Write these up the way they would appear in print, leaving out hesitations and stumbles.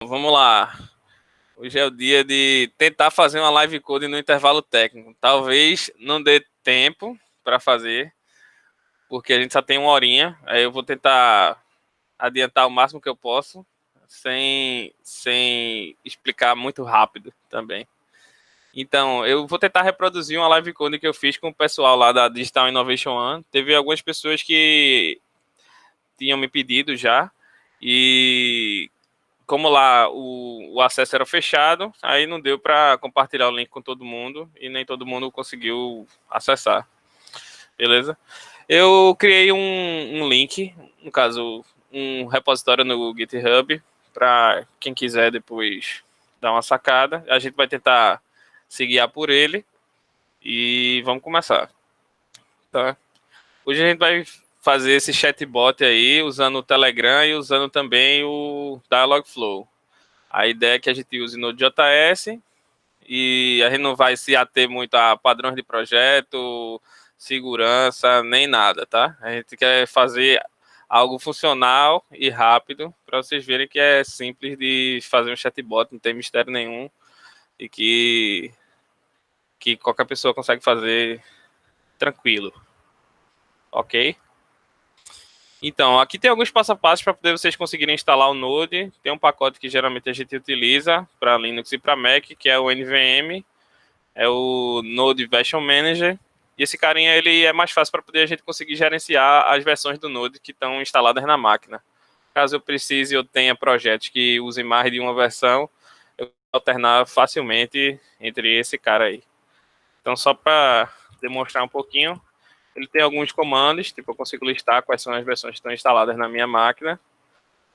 Vamos lá. Hoje é o dia de tentar fazer uma live code no intervalo técnico. Talvez não dê tempo para fazer, porque a gente só tem uma horinha. Aí eu vou tentar adiantar o máximo que eu posso, sem explicar muito rápido também. Então, eu vou tentar reproduzir uma live code que eu fiz com o pessoal lá da Digital Innovation One. Teve algumas pessoas que tinham me pedido já, e como lá o acesso era fechado, aí não deu para compartilhar o link com todo mundo e nem todo mundo conseguiu acessar, beleza? Eu criei um link, no caso, um repositório no GitHub, para quem quiser depois dar uma sacada. A gente vai tentar se guiar por ele e vamos começar, tá? Hoje a gente vai fazer esse chatbot aí usando o Telegram e usando também o Dialogflow. A ideia é que a gente use Node.js e a gente não vai se ater muito a padrões de projeto, segurança, nem nada, tá? A gente quer fazer algo funcional e rápido para vocês verem que é simples de fazer um chatbot, não tem mistério nenhum e que qualquer pessoa consegue fazer tranquilo, ok? Então, aqui tem alguns passo a passo para poder vocês conseguirem instalar o Node. Tem um pacote que geralmente a gente utiliza para Linux e para Mac, que é o NVM, é o Node Version Manager. E esse carinha ele é mais fácil para poder a gente conseguir gerenciar as versões do Node que estão instaladas na máquina. Caso eu precise ou tenha projetos que usem mais de uma versão, eu vou alternar facilmente entre esse cara aí. Então, só para demonstrar um pouquinho, ele tem alguns comandos, tipo, eu consigo listar quais são as versões que estão instaladas na minha máquina.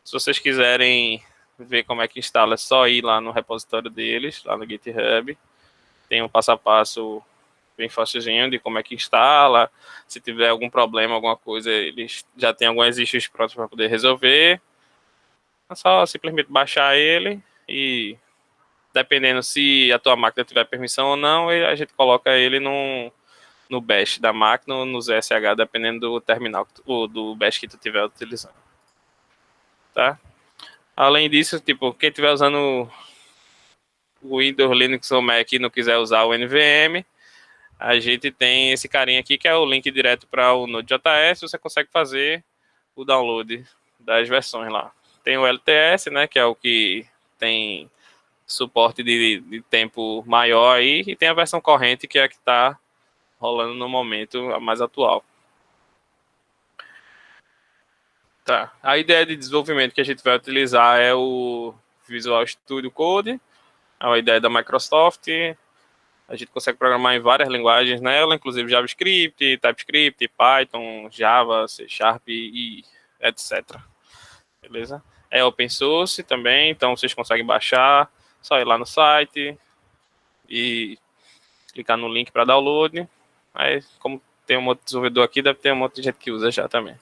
Se vocês quiserem ver como é que instala, é só ir lá no repositório deles, lá no GitHub. Tem um passo a passo bem facilzinho de como é que instala. Se tiver algum problema, alguma coisa, eles já têm algumas issues prontas para poder resolver. É só simplesmente baixar ele e, dependendo se a tua máquina tiver permissão ou não, a gente coloca ele no bash da máquina ou no ZSH, dependendo do terminal ou do bash que tu estiver utilizando, tá? Além disso, tipo, quem estiver usando o Windows, Linux ou Mac e não quiser usar o NVM, a gente tem esse carinha aqui que é o link direto para o Node.js. Você consegue fazer o download das versões lá. Tem o LTS, né, que é o que tem suporte de tempo maior aí, e tem a versão corrente, que é a que está rolando no momento, a mais atual. Tá. A ideia de desenvolvimento que a gente vai utilizar é o Visual Studio Code, é a ideia da Microsoft. A gente consegue programar em várias linguagens nela, inclusive JavaScript, TypeScript, Python, Java, C Sharp e etc. Beleza? É open source também, então vocês conseguem baixar, só ir lá no site e clicar no link para download. Aí, como tem um outro desenvolvedor aqui, deve ter um monte de gente que usa já também.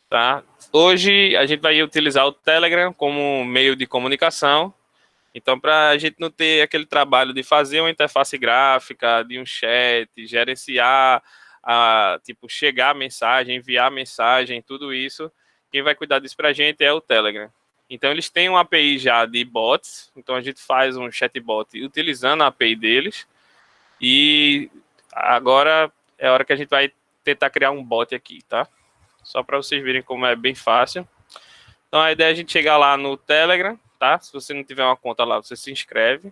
Tá? Hoje a gente vai utilizar o Telegram como meio de comunicação. Então, para a gente não ter aquele trabalho de fazer uma interface gráfica, de um chat, gerenciar, tipo, chegar a mensagem, enviar a mensagem, tudo isso, quem vai cuidar disso para a gente é o Telegram. Então, eles têm uma API já de bots, então a gente faz um chatbot utilizando a API deles, e agora é a hora que a gente vai tentar criar um bot aqui, tá? Só para vocês verem como é bem fácil. Então, a ideia é a gente chegar lá no Telegram, tá? Se você não tiver uma conta lá, você se inscreve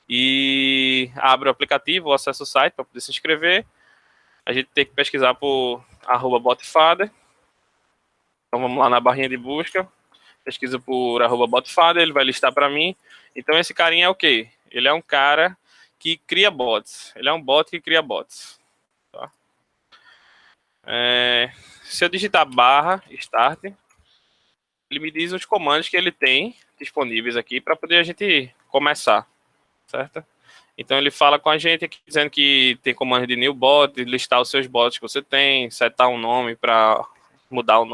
e abre o aplicativo ou acessa o site para poder se inscrever. A gente tem que pesquisar por @botfather. Então, vamos lá na barrinha de busca, pesquisa por @botfather, ele vai listar para mim. Então, esse carinha é o quê? Ele é um cara que cria bots. Ele é um bot que cria bots. Tá? Se eu digitar /start, ele me diz os comandos que ele tem disponíveis aqui para poder a gente começar, certo? Então ele fala com a gente aqui dizendo que tem comando de new bot, listar os seus bots que você tem, setar um nome para mudar o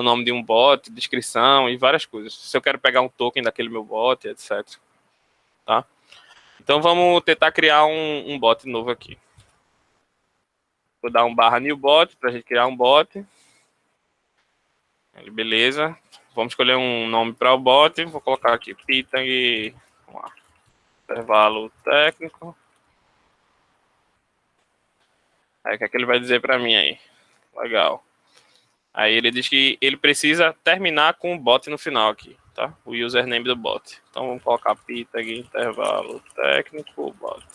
nome de um bot, descrição e várias coisas. Se eu quero pegar um token daquele meu bot, etc. Tá? Então vamos tentar criar um bot novo aqui. Vou dar um /new bot para a gente criar um bot. Beleza. vamos escolher um nome para o bot. Vou colocar aqui Pitang, vamos lá, intervalo técnico. Aí o que é que ele vai dizer para mim aí? Legal. Aí ele diz que ele precisa terminar com o bot no final aqui, tá? O username do bot. Então vamos colocar Pitang, intervalo técnico, bot.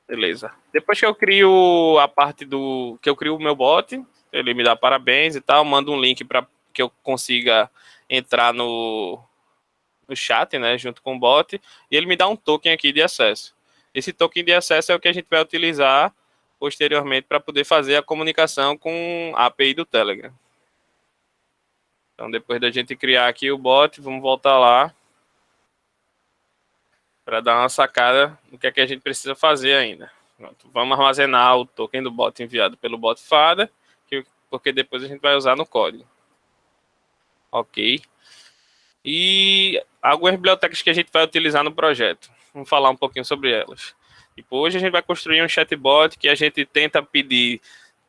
Beleza. Depois que eu crio a parte do... que eu crio o meu bot, ele me dá parabéns e tal, manda um link para que eu consiga entrar no chat, né, junto com o bot, e ele me dá um token aqui de acesso. Esse token de acesso é o que a gente vai utilizar posteriormente para poder fazer a comunicação com a API do Telegram. Então, depois da gente criar aqui o bot, vamos voltar lá para dar uma sacada no que é que a gente precisa fazer ainda. Pronto, vamos armazenar o token do bot enviado pelo bot Fada, porque depois a gente vai usar no código. Ok. E algumas bibliotecas que a gente vai utilizar no projeto. Vamos falar um pouquinho sobre elas. Tipo, hoje a gente vai construir um chatbot que a gente tenta pedir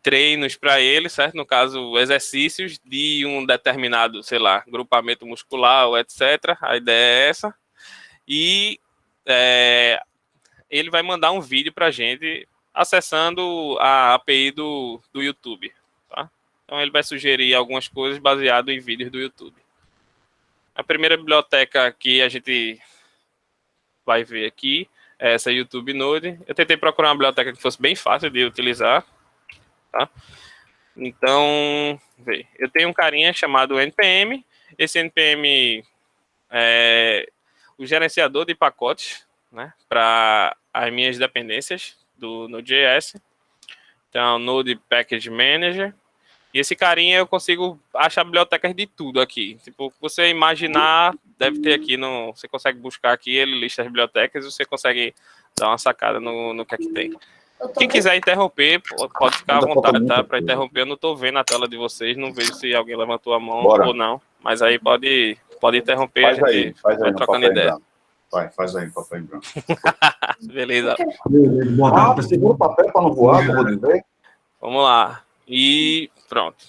treinos para ele, certo? No caso, exercícios de um determinado, sei lá, grupamento muscular, ou etc. A ideia é essa. E ele vai mandar um vídeo para a gente acessando a API do YouTube, tá? Então ele vai sugerir algumas coisas baseado em vídeos do YouTube. A primeira biblioteca que a gente vai ver aqui é essa YouTube Node. Eu tentei procurar uma biblioteca que fosse bem fácil de utilizar, tá? Então, eu tenho um carinha chamado NPM. Esse NPM é o gerenciador de pacotes, né, para as minhas dependências do Node.js. Então, Node Package Manager. E esse carinha eu consigo achar bibliotecas de tudo aqui. Tipo, você imaginar, deve ter aqui no... Você consegue buscar aqui, ele lista as bibliotecas e você consegue dar uma sacada no que é que tem. Quem quiser interromper, pode ficar à vontade, tá? Para interromper, eu não estou vendo a tela de vocês, não vejo se alguém levantou a mão ou não. Mas aí pode interromper, faz a gente vai trocando ideia. Vai, faz aí, papel em branco. Beleza. Segura o papel para não voar, como eu dizer. Vamos lá. E pronto.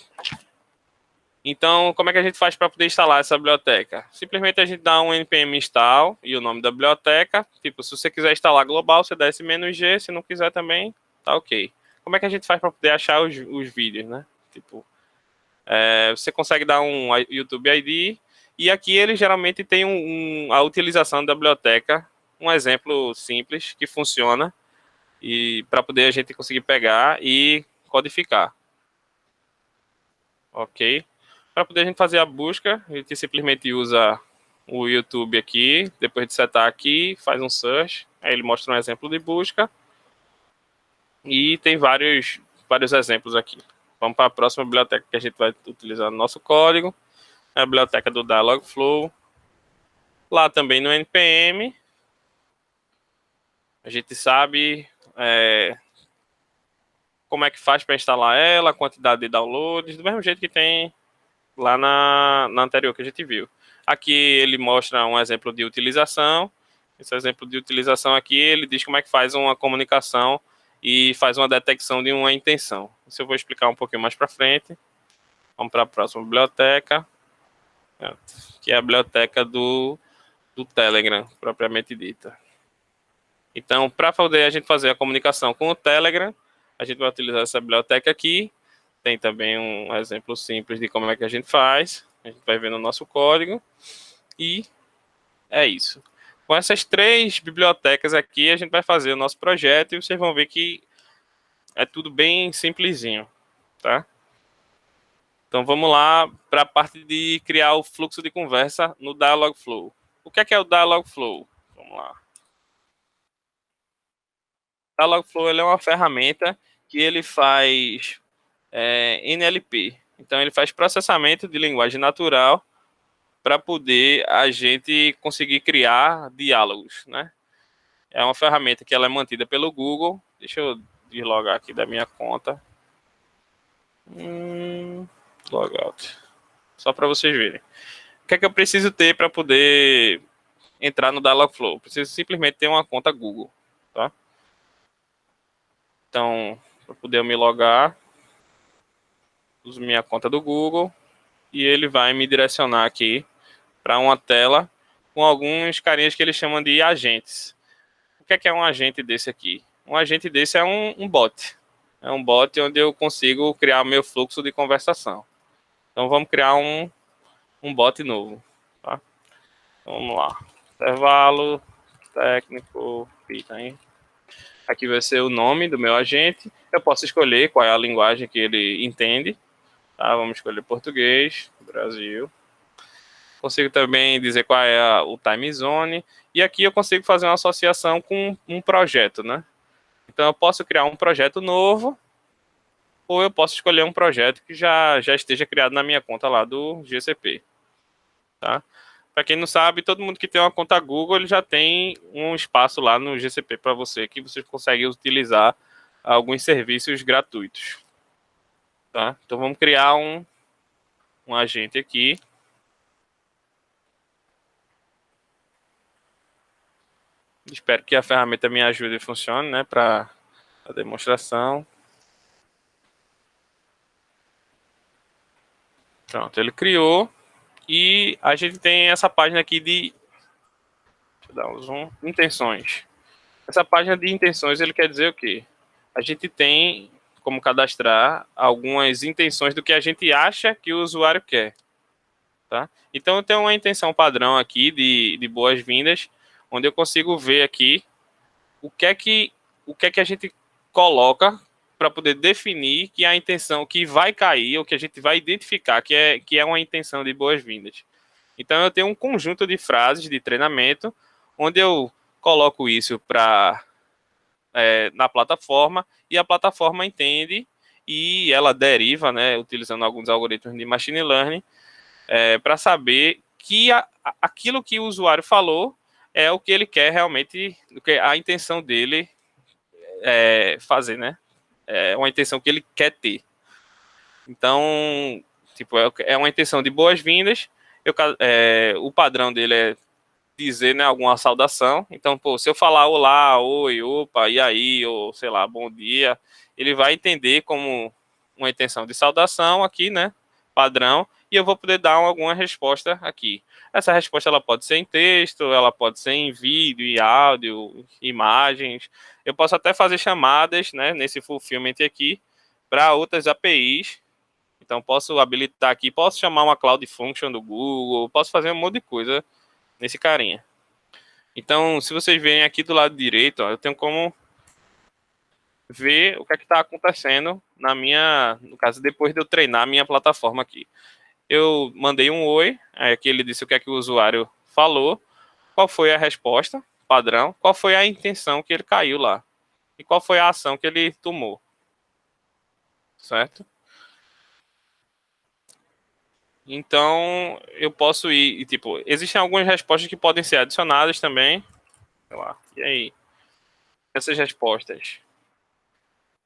Então, como é que a gente faz para poder instalar essa biblioteca? Simplesmente a gente dá um npm install e o nome da biblioteca. Tipo, se você quiser instalar global, você dá esse "-g", se não quiser também, tá ok. Como é que a gente faz para poder achar os vídeos, né? Tipo, você consegue dar um YouTube ID e aqui ele geralmente tem a utilização da biblioteca, um exemplo simples que funciona e para poder a gente conseguir pegar e codificar. Ok? Para poder a gente fazer a busca, a gente simplesmente usa o YouTube aqui, depois de setar aqui, faz um search, aí ele mostra um exemplo de busca e tem vários exemplos aqui. Vamos para a próxima biblioteca que a gente vai utilizar no nosso código, é a biblioteca do Dialogflow. Lá também no NPM, a gente sabe como é que faz para instalar ela, a quantidade de downloads, do mesmo jeito que tem lá na anterior que a gente viu. Aqui ele mostra um exemplo de utilização. Esse exemplo de utilização aqui, ele diz como é que faz uma comunicação e faz uma detecção de uma intenção. Isso eu vou explicar um pouquinho mais para frente. Vamos para a próxima biblioteca, que é a biblioteca do Telegram, propriamente dita. Então, para poder a gente fazer a comunicação com o Telegram, a gente vai utilizar essa biblioteca aqui. Tem também um exemplo simples de como é que a gente faz. A gente vai ver no nosso código. E é isso. Com essas 3 bibliotecas aqui, a gente vai fazer o nosso projeto e vocês vão ver que é tudo bem simplesinho, tá? Então vamos lá para a parte de criar o fluxo de conversa no Dialogflow. O que é o Dialogflow? Vamos lá. O Dialogflow ele é uma ferramenta que ele faz NLP. Então ele faz processamento de linguagem natural para poder a gente conseguir criar diálogos, né? É uma ferramenta que ela é mantida pelo Google. Deixa eu deslogar aqui da minha conta. Logout. Só para vocês verem. O que é que eu preciso ter para poder entrar no Dialogflow? Preciso simplesmente ter uma conta Google, tá? Então, para poder eu me logar, uso minha conta do Google e ele vai me direcionar aqui para uma tela com alguns carinhas que eles chamam de agentes. O que é um agente desse aqui? Um agente desse é um bot. É um bot onde eu consigo criar meu fluxo de conversação. Então vamos criar um bot novo. Tá? Vamos lá. Intervalo técnico. Python. Aqui vai ser o nome do meu agente. Eu posso escolher qual é a linguagem que ele entende. Tá? Vamos escolher português, Brasil. Consigo também dizer qual é o time zone. E aqui eu consigo fazer uma associação com um projeto, né? Então eu posso criar um projeto novo, ou eu posso escolher um projeto que já esteja criado na minha conta lá do GCP. Tá? Para quem não sabe, todo mundo que tem uma conta Google, ele já tem um espaço lá no GCP para você, que você consegue utilizar alguns serviços gratuitos. Tá? Então vamos criar um agente aqui. Espero que a ferramenta me ajude e funcione, né, para a demonstração. Pronto, ele criou. E a gente tem essa página aqui de... Deixa eu dar um zoom. Intenções. Essa página de intenções, ele quer dizer o quê? A gente tem como cadastrar algumas intenções do que a gente acha que o usuário quer. Tá? Então eu tenho uma intenção padrão aqui de boas-vindas, onde eu consigo ver aqui o que é que a gente coloca para poder definir que a intenção que vai cair, ou que a gente vai identificar que é uma intenção de boas-vindas. Então eu tenho um conjunto de frases de treinamento, onde eu coloco isso na plataforma, e a plataforma entende e ela deriva, né, utilizando alguns algoritmos de machine learning, para saber que aquilo que o usuário falou é o que ele quer realmente, a intenção dele fazer, né? É uma intenção que ele quer ter. Então, tipo, é uma intenção de boas-vindas. O padrão dele é dizer, né, alguma saudação. Então, pô, se eu falar olá, oi, opa, e aí, ou sei lá, bom dia, ele vai entender como uma intenção de saudação aqui, né, padrão, e eu vou poder dar alguma resposta aqui. Essa resposta ela pode ser em texto, ela pode ser em vídeo, em áudio, imagens. Eu posso até fazer chamadas, né, nesse fulfillment aqui para outras APIs. Então, posso habilitar aqui, posso chamar uma Cloud Function do Google, posso fazer um monte de coisa nesse carinha. Então, se vocês verem aqui do lado direito, ó, eu tenho como ver o que é que está acontecendo no caso, depois de eu treinar a minha plataforma aqui. Eu mandei um oi, aqui ele disse o que é que o usuário falou, qual foi a resposta padrão, qual foi a intenção que ele caiu lá, e qual foi a ação que ele tomou. Certo? Então, eu posso ir, e, tipo, existem algumas respostas que podem ser adicionadas também. Sei lá, e aí? Essas respostas,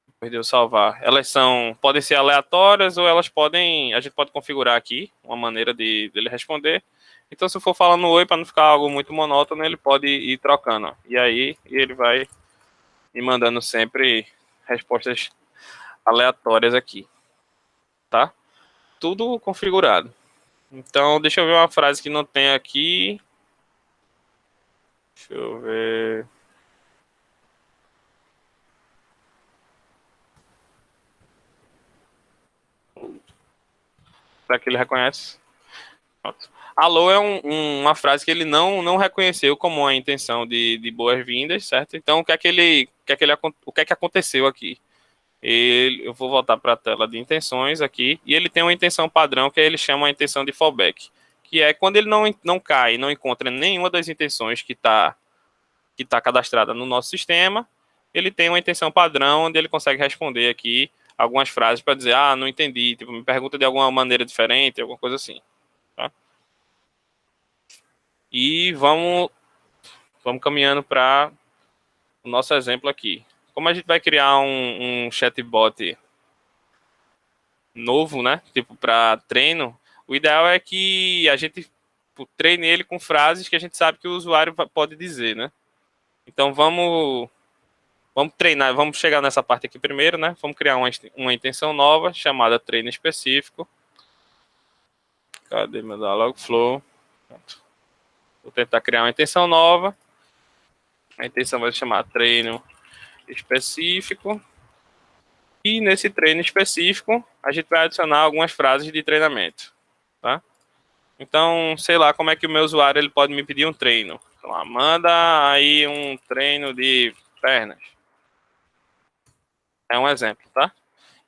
depois de eu salvar, elas podem ser aleatórias ou a gente pode configurar aqui uma maneira dele responder. Então, se eu for falando oi, para não ficar algo muito monótono, ele pode ir trocando. E aí, ele vai me mandando sempre respostas aleatórias aqui. Tá? Tudo configurado. Então, deixa eu ver uma frase que não tem aqui. Deixa eu ver. Será que ele reconhece? Pronto. Alô é uma frase que ele não reconheceu como uma intenção de boas-vindas, certo? Então, o que é que aconteceu aqui? Eu vou voltar para a tela de intenções aqui, e ele tem uma intenção padrão que ele chama a intenção de fallback, que é quando ele não cai, não encontra nenhuma das intenções que tá cadastrada no nosso sistema, ele tem uma intenção padrão onde ele consegue responder aqui algumas frases para dizer, não entendi, tipo, me pergunta de alguma maneira diferente, alguma coisa assim. Tá? E vamos caminhando para o nosso exemplo aqui. Como a gente vai criar um chatbot novo, né? Tipo, para treino, o ideal é que a gente treine ele com frases que a gente sabe que o usuário pode dizer, né? Então vamos treinar, vamos chegar nessa parte aqui primeiro, né? Vamos criar uma intenção nova chamada treino específico. Cadê meu Dialogflow? Pronto. Vou tentar criar uma intenção nova. A intenção vai se chamar treino específico. E nesse treino específico, a gente vai adicionar algumas frases de treinamento, tá? Então, sei lá como é que o meu usuário ele pode me pedir um treino. Então, manda aí um treino de pernas. É um exemplo, tá?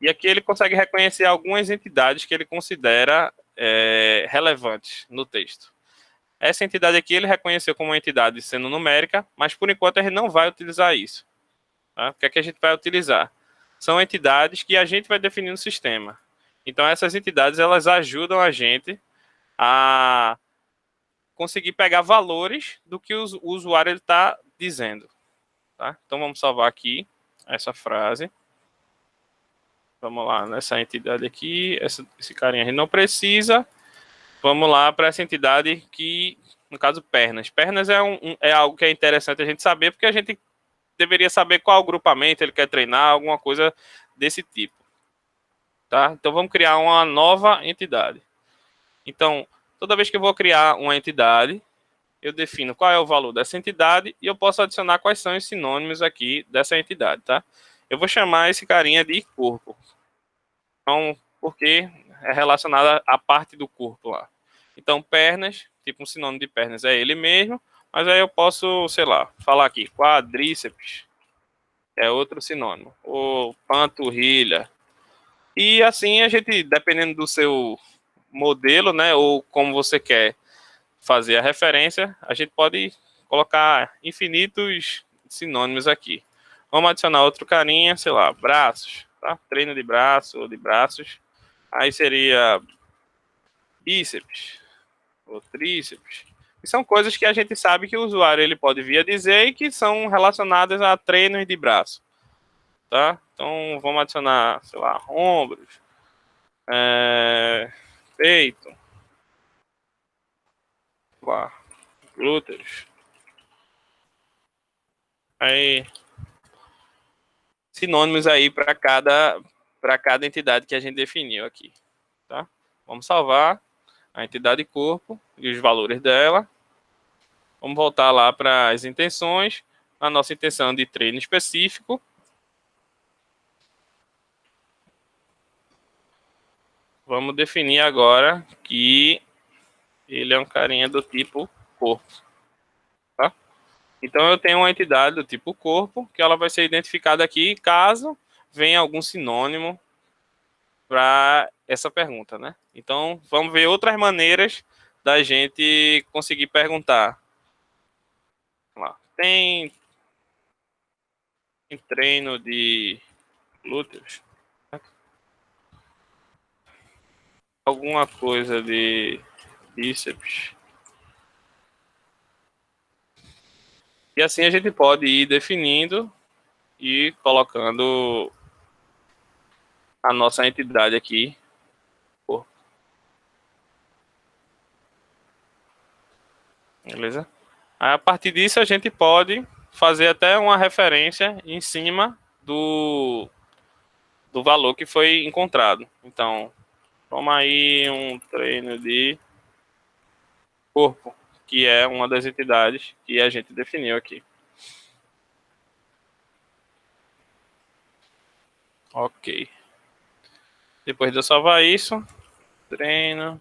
E aqui ele consegue reconhecer algumas entidades que ele considera relevantes no texto. Essa entidade aqui ele reconheceu como uma entidade sendo numérica, mas por enquanto a gente não vai utilizar isso. Tá? O que é que a gente vai utilizar? São entidades que a gente vai definir no sistema. Então essas entidades elas ajudam a gente a conseguir pegar valores do que o usuário está dizendo. Tá? Então vamos salvar aqui essa frase. Vamos lá, nessa entidade aqui, esse carinha a gente não precisa. Vamos lá para essa entidade que, no caso, pernas. Pernas é algo que é interessante a gente saber, porque a gente deveria saber qual grupamento ele quer treinar, alguma coisa desse tipo. Tá? Então vamos criar uma nova entidade. Então, toda vez que eu vou criar uma entidade, eu defino qual é o valor dessa entidade e eu posso adicionar quais são os sinônimos aqui dessa entidade, tá? Eu vou chamar esse carinha de corpo. Então, porque é relacionado à parte do corpo lá. Então, pernas, tipo um sinônimo de pernas é ele mesmo, mas aí eu posso, sei lá, falar aqui, quadríceps, é outro sinônimo, ou panturrilha. E assim a gente, dependendo do seu modelo, né, ou como você quer fazer a referência, a gente pode colocar infinitos sinônimos aqui. Vamos adicionar outro carinha, sei lá, braços, tá? Treino de braço ou de braços. Aí seria bíceps ou tríceps. E são coisas que a gente sabe que o usuário ele pode vir a dizer e que são relacionadas a treinos de braço. Tá? Então vamos adicionar, sei lá, ombros, peito, lá, glúteos. Aí sinônimos aí para cada entidade que a gente definiu aqui, tá? Vamos salvar a entidade corpo e os valores dela. Vamos voltar lá para as intenções. A nossa intenção de treino específico. Vamos definir agora que ele é um carinha do tipo corpo. Tá? Então eu tenho uma entidade do tipo corpo, que ela vai ser identificada aqui caso venha algum sinônimo para essa pergunta, né? Então vamos ver outras maneiras da gente conseguir perguntar. Lá. Tem treino de glúteos? Alguma coisa de bíceps? E assim a gente pode ir definindo e colocando a nossa entidade aqui. Beleza? Aí, a partir disso a gente pode fazer até uma referência em cima do valor que foi encontrado. Então, toma aí um treino de corpo, que é uma das entidades que a gente definiu aqui. Ok. Depois de eu salvar isso, treino.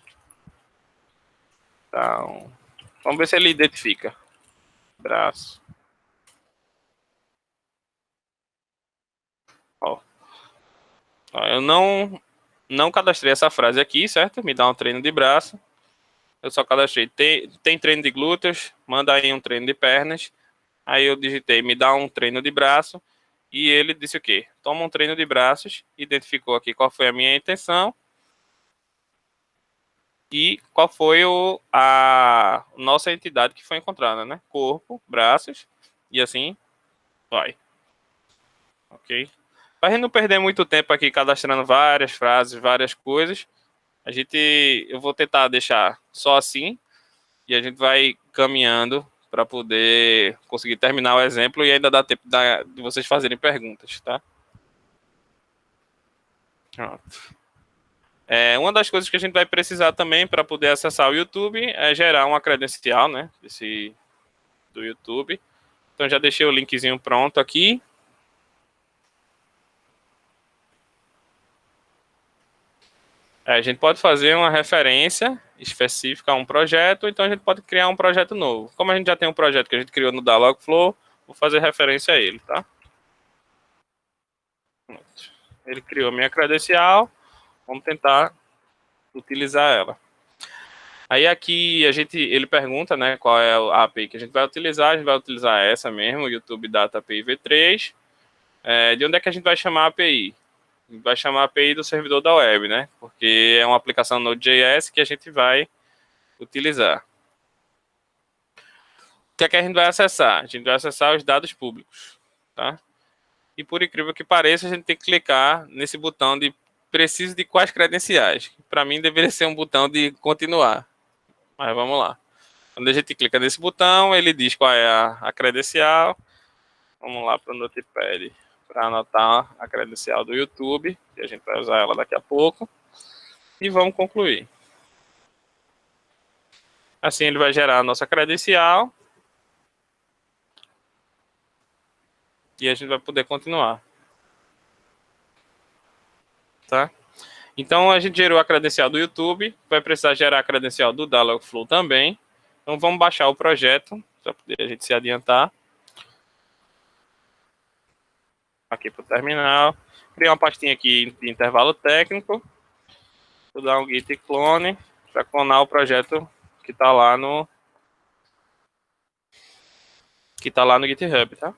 Então, vamos ver se ele identifica. Braço. Ó. Ó, eu não cadastrei essa frase aqui, certo? Me dá um treino de braço. Eu só cadastrei. Tem treino de glúteos, manda aí um treino de pernas. Aí eu digitei, me dá um treino de braço. E ele disse o quê? Toma um treino de braços. Identificou aqui qual foi a minha intenção. E qual foi a nossa entidade que foi encontrada, né? Corpo, braços. E assim vai. Ok? Para a gente não perder muito tempo aqui cadastrando várias frases, várias coisas, eu vou tentar deixar só assim. E a gente vai caminhando para poder conseguir terminar o exemplo e ainda dá tempo de vocês fazerem perguntas, tá? Pronto. Uma das coisas que a gente vai precisar também para poder acessar o YouTube é gerar uma credencial, né, do YouTube. Então já deixei o linkzinho pronto aqui. A gente pode fazer uma referência específica a um projeto, então a gente pode criar um projeto novo. Como a gente já tem um projeto que a gente criou no Dialogflow, vou fazer referência a ele, tá? Ele criou a minha credencial, vamos tentar utilizar ela. Aí aqui ele pergunta, né, qual é a API que a gente vai utilizar essa mesmo, YouTube Data API V3. De onde é que a gente vai chamar a API? A gente vai chamar a API do servidor da web, né, porque é uma aplicação Node.js que a gente vai utilizar. O que é que a gente vai acessar? A gente vai acessar os dados públicos, tá? E por incrível que pareça, a gente tem que clicar nesse botão de preciso de quais credenciais. Para mim deveria ser um botão de continuar. Mas vamos lá. Quando a gente clica nesse botão, ele diz qual é a credencial. Vamos lá para o Notepad para anotar a credencial do YouTube, que a gente vai usar ela daqui a pouco. E vamos concluir. Assim ele vai gerar a nossa credencial. E a gente vai poder continuar. Tá? Então a gente gerou a credencial do YouTube, vai precisar gerar a credencial do Dialogflow também. Então vamos baixar o projeto, para poder a gente se adiantar. Aqui para o terminal. Criar uma pastinha aqui de intervalo técnico. Vou dar um git clone para clonar o projeto que está lá no GitHub, tá?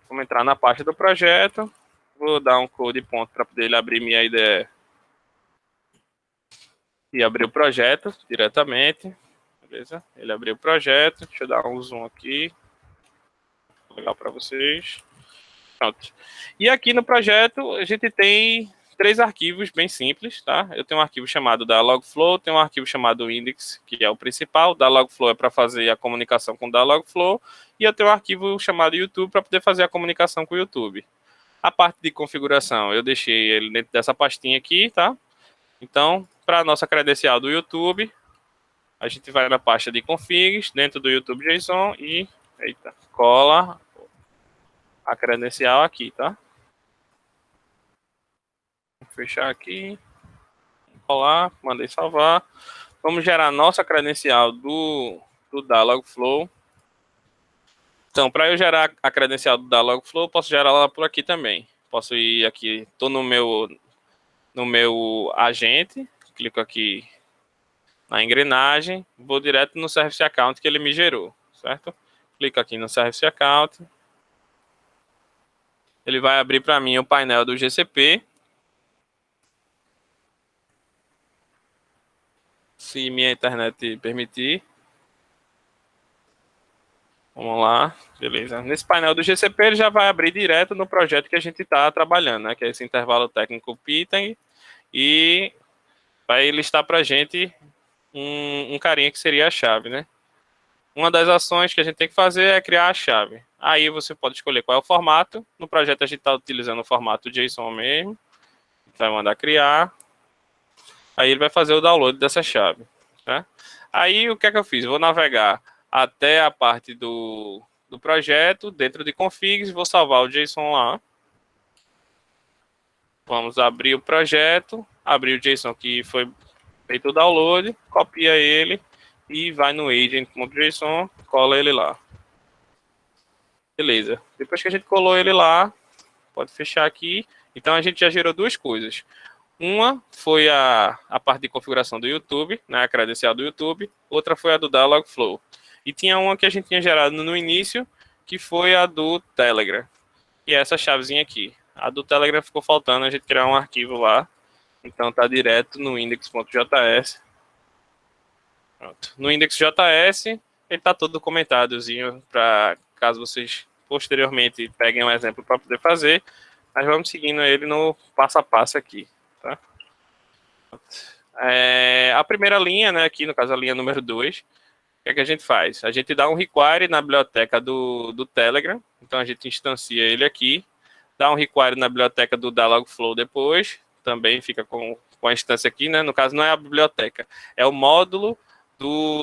Vamos entrar na pasta do projeto. Vou dar um code ponto para poder ele abrir minha IDE e abrir o projeto diretamente. Beleza? Ele abriu o projeto. Deixa eu dar um zoom aqui. Legal para vocês. Pronto. E aqui no projeto a gente tem 3 arquivos bem simples, tá? Eu tenho um arquivo chamado Dialogflow, tenho um arquivo chamado index, que é o principal. O Dialogflow é para fazer a comunicação com o Dialogflow. E eu tenho um arquivo chamado YouTube para poder fazer a comunicação com o YouTube. A parte de configuração, eu deixei ele dentro dessa pastinha aqui, tá? Então, para a nossa credencial do YouTube, a gente vai na pasta de configs, dentro do YouTube JSON e cola a credencial aqui, tá? Vou fechar aqui, colar, mandei salvar. Vamos gerar a nossa credencial do Dialogflow. Então, para eu gerar a credencial do Dialogflow, posso gerar ela por aqui também. Posso ir aqui, estou no meu agente, clico aqui na engrenagem, vou direto no Service Account que ele me gerou, certo? Clico aqui no Service Account. Ele vai abrir para mim o painel do GCP. Se minha internet permitir. Vamos lá, beleza. Nesse painel do GCP ele já vai abrir direto no projeto que a gente está trabalhando, né? Que é esse intervalo técnico Python. E vai listar para a gente um carinha que seria a chave, né? Uma das ações que a gente tem que fazer é criar a chave. Aí você pode escolher qual é o formato. No projeto a gente está utilizando o formato JSON mesmo. Vai mandar criar. Aí ele vai fazer o download dessa chave. Tá? Aí o que é que eu fiz? Vou navegar até a parte do projeto, dentro de configs, vou salvar o JSON lá. Vamos abrir o projeto, abrir o JSON que foi feito o download, copia ele e vai no agent.json, cola ele lá. Beleza. Depois que a gente colou ele lá, pode fechar aqui. Então a gente já gerou 2 coisas. Uma foi a parte de configuração do YouTube, né, a credencial do YouTube. Outra foi a do Dialogflow. E tinha uma que a gente tinha gerado no início, que foi a do Telegram. E essa chavezinha aqui. A do Telegram ficou faltando a gente criar um arquivo lá. Então tá direto no index.js. Pronto. No index.js ele tá todo documentadozinho para caso vocês posteriormente peguem um exemplo para poder fazer. Mas vamos seguindo ele no passo a passo aqui. Tá? A primeira linha, né, aqui no caso a linha número 2, o que é que a gente faz? A gente dá um require na biblioteca do Telegram, então a gente instancia ele aqui, dá um require na biblioteca do Dialogflow depois, também fica com com a instância aqui, né? No caso, não é a biblioteca, é o módulo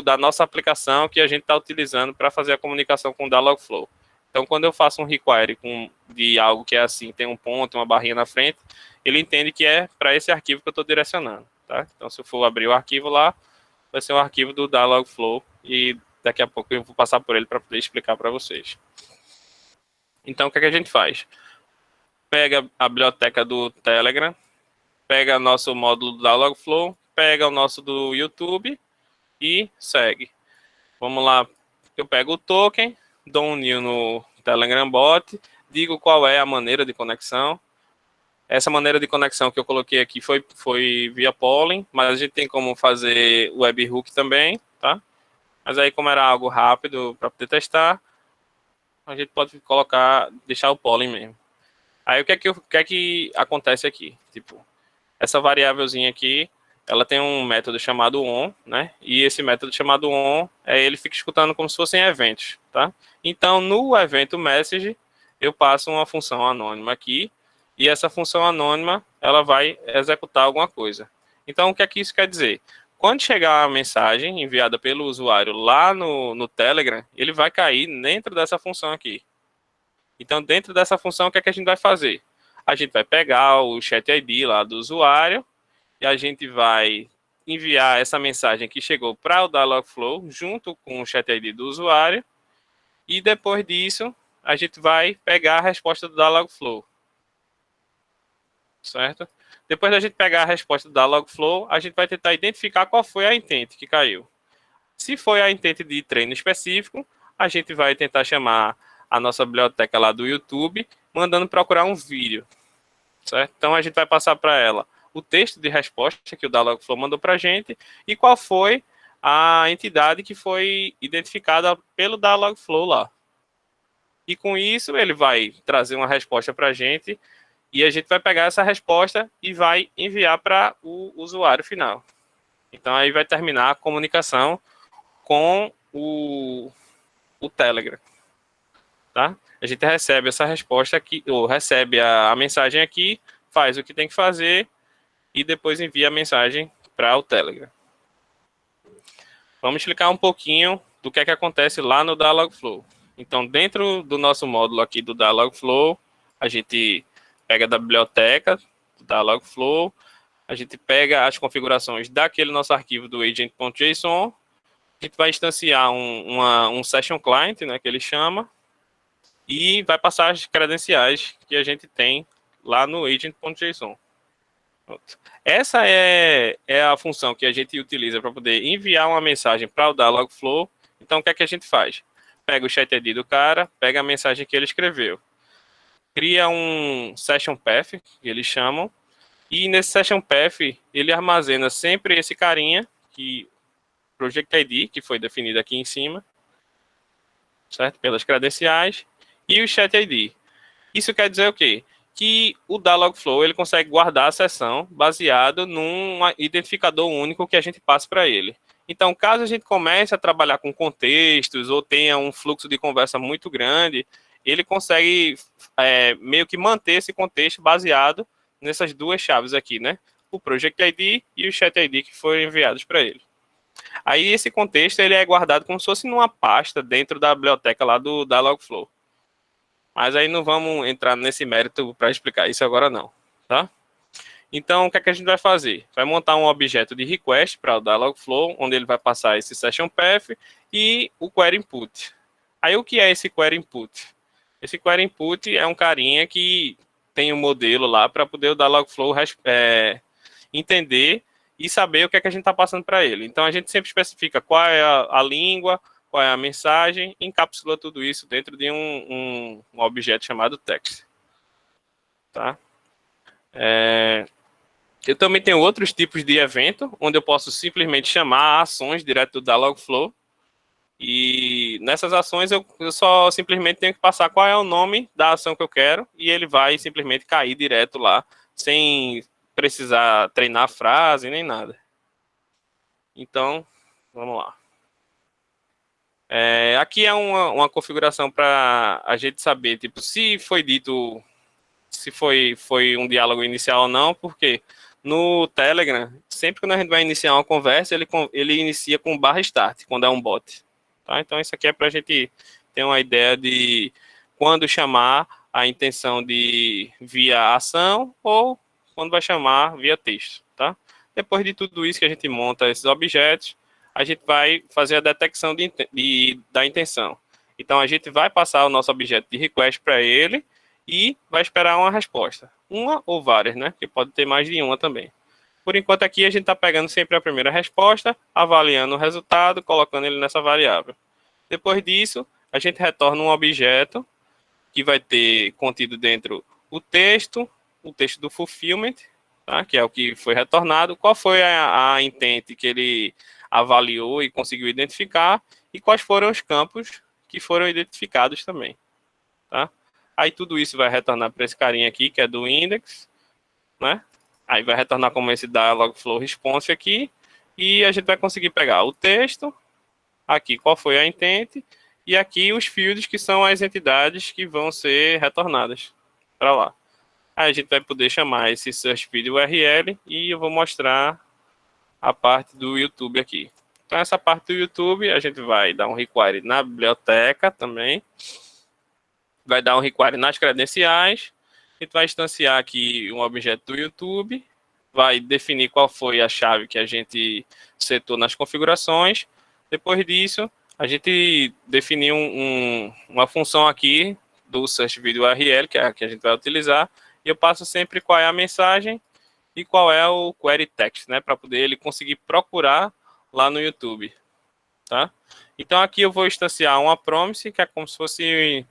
da nossa aplicação que a gente está utilizando para fazer a comunicação com o Dialogflow. Então, quando eu faço um require de algo que é assim, tem um ponto, uma barrinha na frente, ele entende que é para esse arquivo que eu estou direcionando. Tá? Então, se eu for abrir o arquivo lá, vai ser um arquivo do Dialogflow e daqui a pouco eu vou passar por ele para poder explicar para vocês. Então, o que é que a gente faz? Pega a biblioteca do Telegram, pega nosso módulo do Dialogflow, pega o nosso do YouTube e segue. Vamos lá, eu pego o token, dou um new no Telegram Bot, digo qual é a maneira de conexão. Essa maneira de conexão que eu coloquei aqui foi via polling, mas a gente tem como fazer webhook também, tá? Mas aí, como era algo rápido para poder testar, a gente pode deixar o polling mesmo. Aí, o que é que acontece aqui? Tipo, essa variávelzinha aqui, ela tem um método chamado on, né? E esse método chamado on, ele fica escutando como se fossem eventos, tá? Então, no evento message, eu passo uma função anônima aqui, e essa função anônima, ela vai executar alguma coisa. Então, o que é que isso quer dizer? Quando chegar a mensagem enviada pelo usuário lá no Telegram, ele vai cair dentro dessa função aqui. Então, dentro dessa função, o que é que a gente vai fazer? A gente vai pegar o chat ID lá do usuário e a gente vai enviar essa mensagem que chegou para o Dialogflow junto com o chat ID do usuário e depois disso a gente vai pegar a resposta do Dialogflow, certo? Depois da gente pegar a resposta do Dialogflow, a gente vai tentar identificar qual foi a intent que caiu. Se foi a intent de treino específico, a gente vai tentar chamar a nossa biblioteca lá do YouTube, mandando procurar um vídeo, certo? Então a gente vai passar para ela o texto de resposta que o Dialogflow mandou para a gente e qual foi a entidade que foi identificada pelo Dialogflow lá. E com isso ele vai trazer uma resposta para a gente e a gente vai pegar essa resposta e vai enviar para o usuário final. Então aí vai terminar a comunicação com o Telegram. Tá? A gente recebe essa resposta aqui, ou recebe a mensagem aqui, faz o que tem que fazer e depois envia a mensagem para o Telegram. Vamos explicar um pouquinho do que é que acontece lá no Dialogflow. Então, dentro do nosso módulo aqui do Dialogflow, a gente pega da biblioteca do Dialogflow, a gente pega as configurações daquele nosso arquivo do agent.json, a gente vai instanciar um session client, né, que ele chama, e vai passar as credenciais que a gente tem lá no agent.json. Essa é a função que a gente utiliza para poder enviar uma mensagem para o Dialogflow. Então, o que é que a gente faz? Pega o chat ID do cara, pega a mensagem que ele escreveu, cria um session path, que eles chamam, e nesse session path ele armazena sempre esse carinha, que Project ID, que foi definido aqui em cima, certo? Pelas credenciais, e o chat ID. Isso quer dizer o quê? Que o Dialogflow ele consegue guardar a sessão baseado num identificador único que a gente passa para ele. Então, caso a gente comece a trabalhar com contextos ou tenha um fluxo de conversa muito grande, ele consegue meio que manter esse contexto baseado nessas duas chaves aqui, né? O Project ID e o Chat ID que foram enviados para ele. Aí esse contexto ele é guardado como se fosse numa pasta dentro da biblioteca lá do Dialogflow. Mas aí não vamos entrar nesse mérito para explicar isso agora não, tá? Então, o que é que a gente vai fazer? Vai montar um objeto de request para o Dialogflow, onde ele vai passar esse session path e o query input. Aí, o que é esse query input? Esse query input é um carinha que tem um modelo lá para poder o Dialogflow entender e saber o que é que a gente está passando para ele. Então, a gente sempre especifica qual é a língua, qual é a mensagem, encapsula tudo isso dentro de um objeto chamado text. Tá? Eu também tenho outros tipos de evento, onde eu posso simplesmente chamar ações direto do Dialogflow. E nessas ações eu só simplesmente tenho que passar qual é o nome da ação que eu quero e ele vai simplesmente cair direto lá, sem precisar treinar a frase nem nada. Então, vamos lá. Aqui é uma configuração para a gente saber, tipo, se foi dito, se foi um diálogo inicial ou não, porque no Telegram, sempre que a gente vai iniciar uma conversa, ele inicia com /start, quando é um bot. Tá? Então, isso aqui é para a gente ter uma ideia de quando chamar a intenção de via ação ou quando vai chamar via texto. Tá? Depois de tudo isso que a gente monta esses objetos, a gente vai fazer a detecção da intenção. Então, a gente vai passar o nosso objeto de request para ele e vai esperar uma resposta. Uma ou várias, né? Que pode ter mais de uma também. Por enquanto aqui a gente está pegando sempre a primeira resposta, avaliando o resultado, colocando ele nessa variável. Depois disso, a gente retorna um objeto que vai ter contido dentro o texto do fulfillment, tá? Que é o que foi retornado, qual foi a intent que ele avaliou e conseguiu identificar e quais foram os campos que foram identificados também. Tá? Aí tudo isso vai retornar para esse carinha aqui, que é do index, né? Aí vai retornar como esse Dialogflow response aqui, e a gente vai conseguir pegar o texto, aqui qual foi a intent, e aqui os fields, que são as entidades que vão ser retornadas para lá. Aí a gente vai poder chamar esse search field URL, e eu vou mostrar a parte do YouTube aqui. Então essa parte do YouTube, a gente vai dar um require na biblioteca também, vai dar um require nas credenciais, a gente vai instanciar aqui um objeto do YouTube, vai definir qual foi a chave que a gente setou nas configurações. Depois disso, a gente definiu uma função aqui do search video URL, que é a que a gente vai utilizar, e eu passo sempre qual é a mensagem e qual é o query text, né, para poder ele conseguir procurar lá no YouTube, tá? Então aqui eu vou instanciar uma promise, que é como se fosse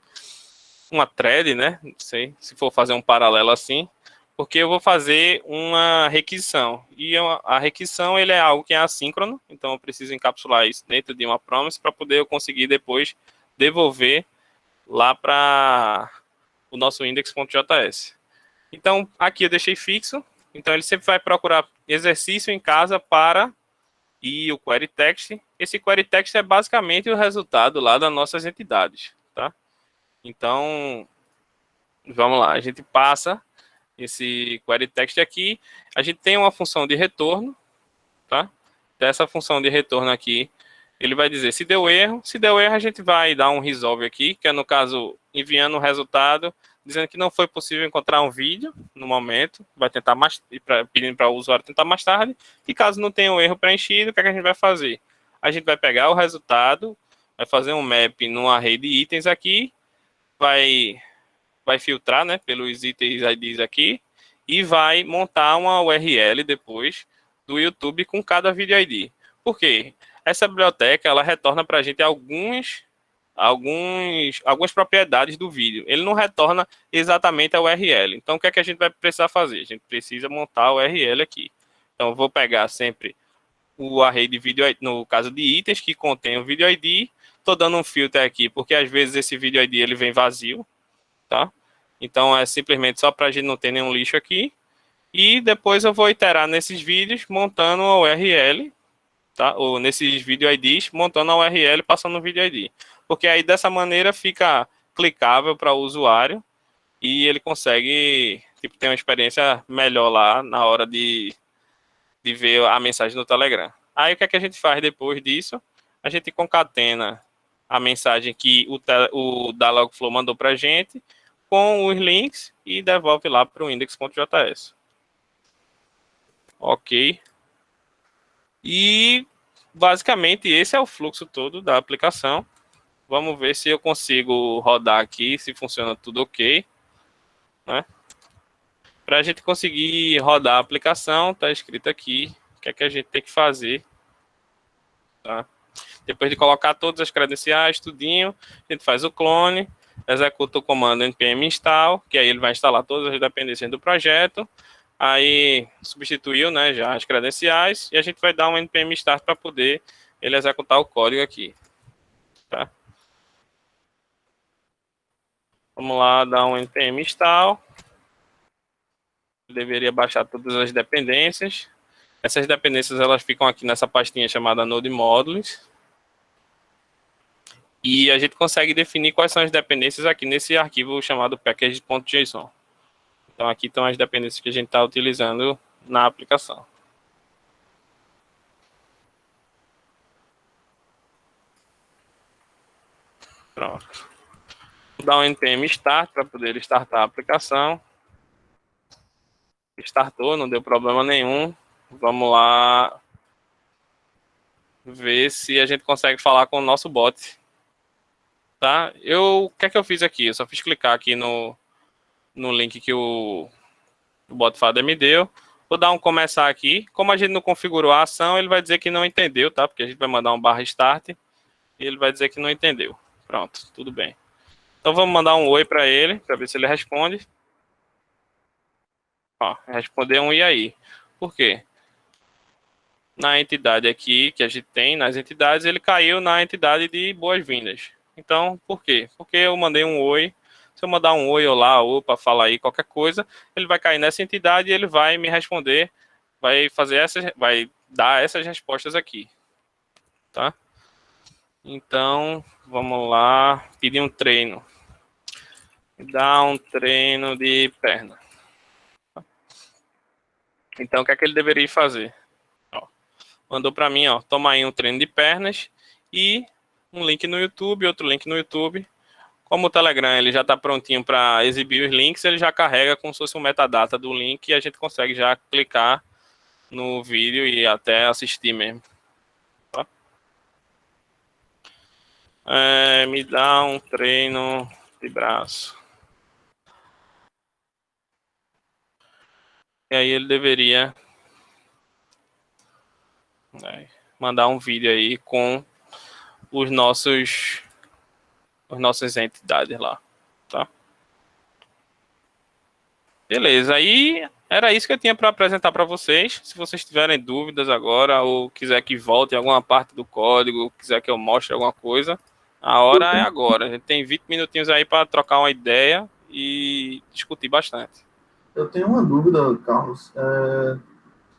uma thread, né? Não sei se for fazer um paralelo assim, porque eu vou fazer uma requisição. E a requisição ele é algo que é assíncrono, então eu preciso encapsular isso dentro de uma promise para poder eu conseguir depois devolver lá para o nosso index.js. Então aqui eu deixei fixo, então ele sempre vai procurar exercício em casa para e o query text. Esse query text é basicamente o resultado lá das nossas entidades, tá? Então, vamos lá, a gente passa esse query text aqui, a gente tem uma função de retorno, tá? Dessa função de retorno aqui, ele vai dizer se deu erro a gente vai dar um resolve aqui, que é no caso, enviando o resultado, dizendo que não foi possível encontrar um vídeo no momento, vai tentar pedindo para o usuário tentar mais tarde, e caso não tenha um erro preenchido, o que, é que a gente vai fazer? A gente vai pegar o resultado, vai fazer um map num array de itens aqui, vai filtrar, né, pelos itens IDs aqui e vai montar uma URL depois do YouTube com cada vídeo ID. Por quê? Essa biblioteca ela retorna para a gente algumas propriedades do vídeo. Ele não retorna exatamente a URL. Então, o que é que a gente vai precisar fazer? A gente precisa montar a URL aqui. Então, eu vou pegar sempre o array de vídeo, no caso de itens, que contém o vídeo ID. Estou dando um filter aqui, porque às vezes esse vídeo ID ele vem vazio, tá? Então é simplesmente só para a gente não ter nenhum lixo aqui. E depois eu vou iterar nesses vídeos montando a URL, tá? Ou nesses vídeo IDs montando a URL passando o vídeo ID. Porque aí dessa maneira fica clicável para o usuário e ele consegue ter uma experiência melhor lá na hora de ver a mensagem no Telegram. Aí o que é que a gente faz depois disso? A gente concatena a mensagem que o Dialogflow mandou para a gente com os links e devolve lá para o index.js. Ok. E basicamente esse é o fluxo todo da aplicação. Vamos ver se eu consigo rodar aqui, se funciona tudo ok, né? Para a gente conseguir rodar a aplicação, está escrito aqui o que é que a gente tem que fazer, tá? Depois de colocar todas as credenciais, tudinho, a gente faz o clone, executa o comando npm install, que aí ele vai instalar todas as dependências do projeto, aí substituiu, né, já as credenciais, e a gente vai dar um npm start para poder ele executar o código aqui, tá? Vamos lá, dar um npm install, deveria baixar todas as dependências. Essas dependências elas ficam aqui nessa pastinha chamada Node Modules. E a gente consegue definir quais são as dependências aqui nesse arquivo chamado package.json. Então aqui estão as dependências que a gente está utilizando na aplicação. Pronto. Vou dar um npm start para poder startar a aplicação. Startou, não deu problema nenhum. Vamos lá ver se a gente consegue falar com o nosso bot. Tá? O que é que eu fiz aqui? Eu só fiz clicar aqui no link que o Botfather me deu. Vou dar um começar aqui. Como a gente não configurou a ação, ele vai dizer que não entendeu, tá? Porque a gente vai mandar um /start e ele vai dizer que não entendeu. Pronto, tudo bem. Então vamos mandar um oi para ele, para ver se ele responde. Ó, responder um e aí. Por quê? Na entidade aqui que a gente tem, nas entidades, ele caiu na entidade de boas-vindas. Então, por quê? Porque eu mandei um oi. Se eu mandar um oi, olá, opa, fala aí, qualquer coisa, ele vai cair nessa entidade e ele vai me responder, vai dar essas respostas aqui, tá? Então, vamos lá, pedir um treino. Dá um treino de perna. Então, o que é que ele deveria fazer? Ó, mandou para mim, ó, toma aí um treino de pernas e um link no YouTube, outro link no YouTube. Como o Telegram ele já está prontinho para exibir os links, ele já carrega como se fosse um metadata do link e a gente consegue já clicar no vídeo e até assistir mesmo. Tá? Me dá um treino de braço. E aí ele deveria mandar um vídeo aí com os nossas entidades lá, tá? Beleza, aí era isso que eu tinha para apresentar para vocês. Se vocês tiverem dúvidas agora ou quiser que volte alguma parte do código, quiser que eu mostre alguma coisa, a hora é agora. A gente tem 20 minutinhos aí para trocar uma ideia e discutir bastante. Eu tenho uma dúvida, Carlos.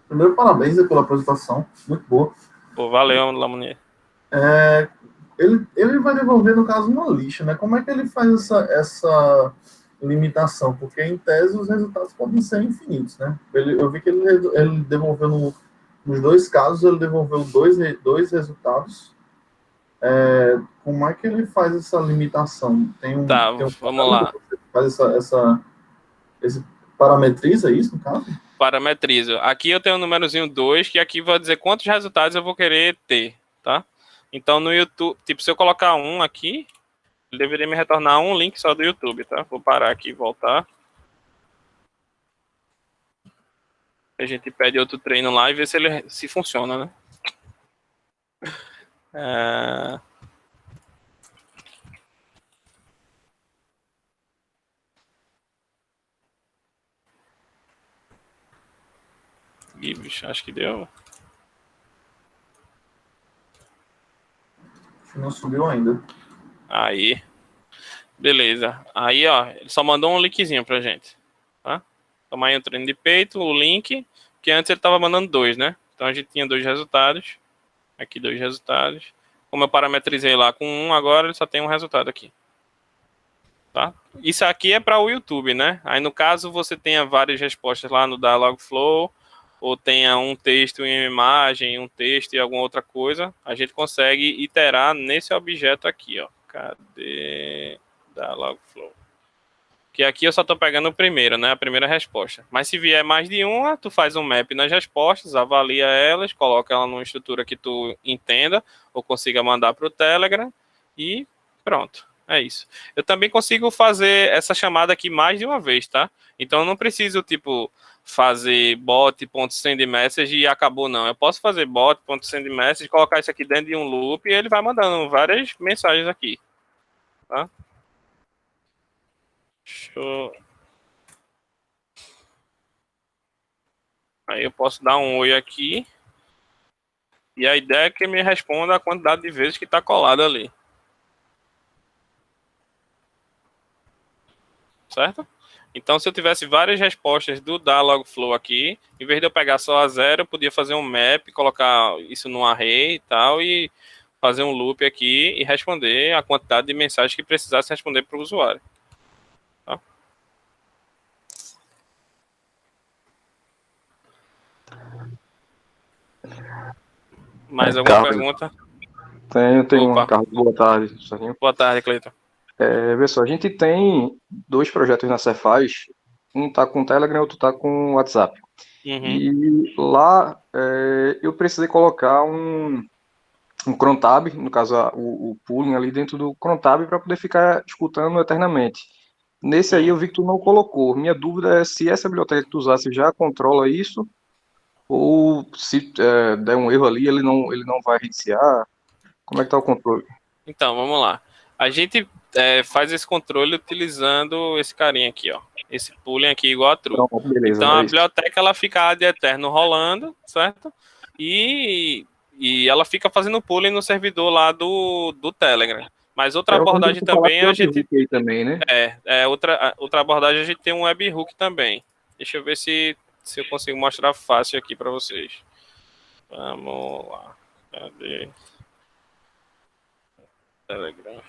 Primeiro, parabéns pela apresentação, muito boa. Pô, valeu, Lamonier. Ele vai devolver, no caso, uma lista, né? Como é que ele faz essa limitação? Porque, em tese, os resultados podem ser infinitos, né? Eu vi que ele devolveu, nos dois casos, ele devolveu dois resultados. Como é que ele faz essa limitação? Tá, vamos lá. Faz esse parametriza isso, no caso? Parametrizo. Aqui eu tenho o númerozinho 2, que aqui vai dizer quantos resultados eu vou querer ter, tá? Então no YouTube, tipo, se eu colocar um aqui, ele deveria me retornar um link só do YouTube, tá? Vou parar aqui e voltar. A gente pede outro treino lá e vê se funciona, né? Ih, bicho, acho que deu. Não subiu ainda. Aí. Beleza. Aí, ó, ele só mandou um linkzinho pra gente, tá? Toma aí um treino de peito, o link, que antes ele tava mandando 2, né? Então a gente tinha 2 resultados. Aqui 2 resultados. Como eu parametrizei lá com 1, agora ele só tem um resultado aqui. Tá? Isso aqui é para o YouTube, né? Aí no caso você tenha várias respostas lá no Dialogflow, ou tenha um texto em imagem, um texto e alguma outra coisa, a gente consegue iterar nesse objeto aqui, ó. Cadê Dialogflow? Que aqui eu só estou pegando o primeiro, né? A primeira resposta. Mas se vier mais de uma, tu faz um map nas respostas, avalia elas, coloca ela numa estrutura que tu entenda ou consiga mandar para o Telegram e pronto. É isso. Eu também consigo fazer essa chamada aqui mais de uma vez, tá? Então eu não preciso, tipo, fazer bot.sendMessage e acabou, não. Eu posso fazer bot.sendMessage, colocar isso aqui dentro de um loop e ele vai mandando várias mensagens aqui, tá? Show. Aí eu posso dar um oi aqui. E a ideia é que me responda a quantidade de vezes que está colado ali. Certo? Então, se eu tivesse várias respostas do Dialogflow aqui, em vez de eu pegar só a 0, eu podia fazer um map, colocar isso num array e tal, e fazer um loop aqui e responder a quantidade de mensagens que precisasse responder para o usuário. Tá? Mais alguma Carlos, pergunta? tenho uma, Opa, Carlos. Boa tarde, Serginho. boa tarde, Cleiton. Vê só, a gente tem dois projetos na Cefaz, um tá com Telegram, outro tá com WhatsApp. Uhum. E lá eu precisei colocar um crontab, no caso o pooling ali dentro do crontab para poder ficar escutando eternamente. Nesse aí eu vi que tu não colocou. Minha dúvida é se essa biblioteca que tu usasse já controla isso, ou se der um erro ali, ele não vai reiniciar. Como é que tá o controle? Então, vamos lá. A gente faz esse controle utilizando esse carinha aqui, ó. Esse pooling aqui igual a true. Pronto, beleza, Então a é isso. biblioteca ela fica ad eterno rolando, certo? E, e ela fica fazendo pooling no servidor lá do Telegram. Mas outra Eu lembro abordagem que tu falasse também do a gente webhook aí também, né? outra abordagem a gente tem um webhook também. Deixa eu ver se eu consigo mostrar fácil aqui para vocês. Vamos lá. Cadê? Telegram.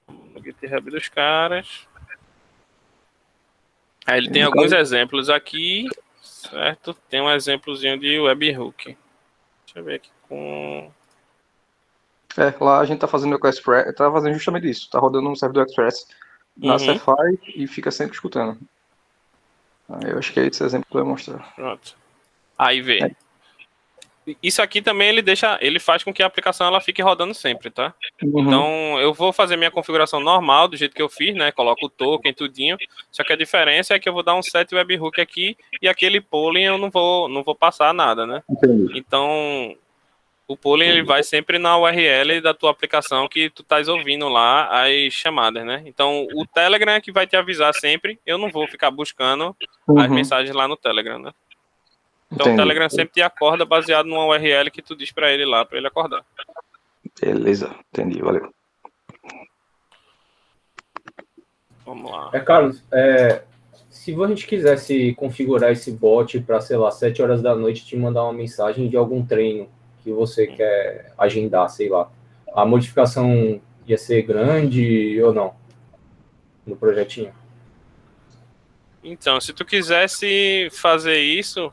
No GitHub dos caras. Aí ele tem No alguns caso, exemplos aqui, certo? Tem um exemplozinho de webhook. Deixa eu ver aqui com. lá a gente tá fazendo o Express, tá fazendo justamente isso. Tá rodando um servidor Express na Uhum, Cefaz e fica sempre escutando. Aí eu acho que é esse exemplo que eu ia mostrar. pronto. Aí vê. É. Isso aqui também ele faz com que a aplicação ela fique rodando sempre, tá? Uhum, Então eu vou fazer minha configuração normal do jeito que eu fiz, né? Coloco o token, tudinho. Só que a diferença é que eu vou dar um set webhook aqui e aquele polling eu não vou passar nada, né? entendi. Então o polling ele vai sempre na URL da tua aplicação que tu estás ouvindo lá as chamadas, né? Então o Telegram é que vai te avisar sempre. Eu não vou ficar buscando as Uhum, mensagens lá no Telegram, né? Então o entendi. Telegram sempre te acorda baseado numa URL que tu diz para ele lá, para ele acordar. Beleza, entendi, valeu. Vamos lá. Carlos, se a gente quisesse configurar esse bot para, sei lá, 7 horas da noite, te mandar uma mensagem de algum treino que você quer agendar, sei lá, a modificação ia ser grande ou não no projetinho? Então, se tu quisesse fazer isso,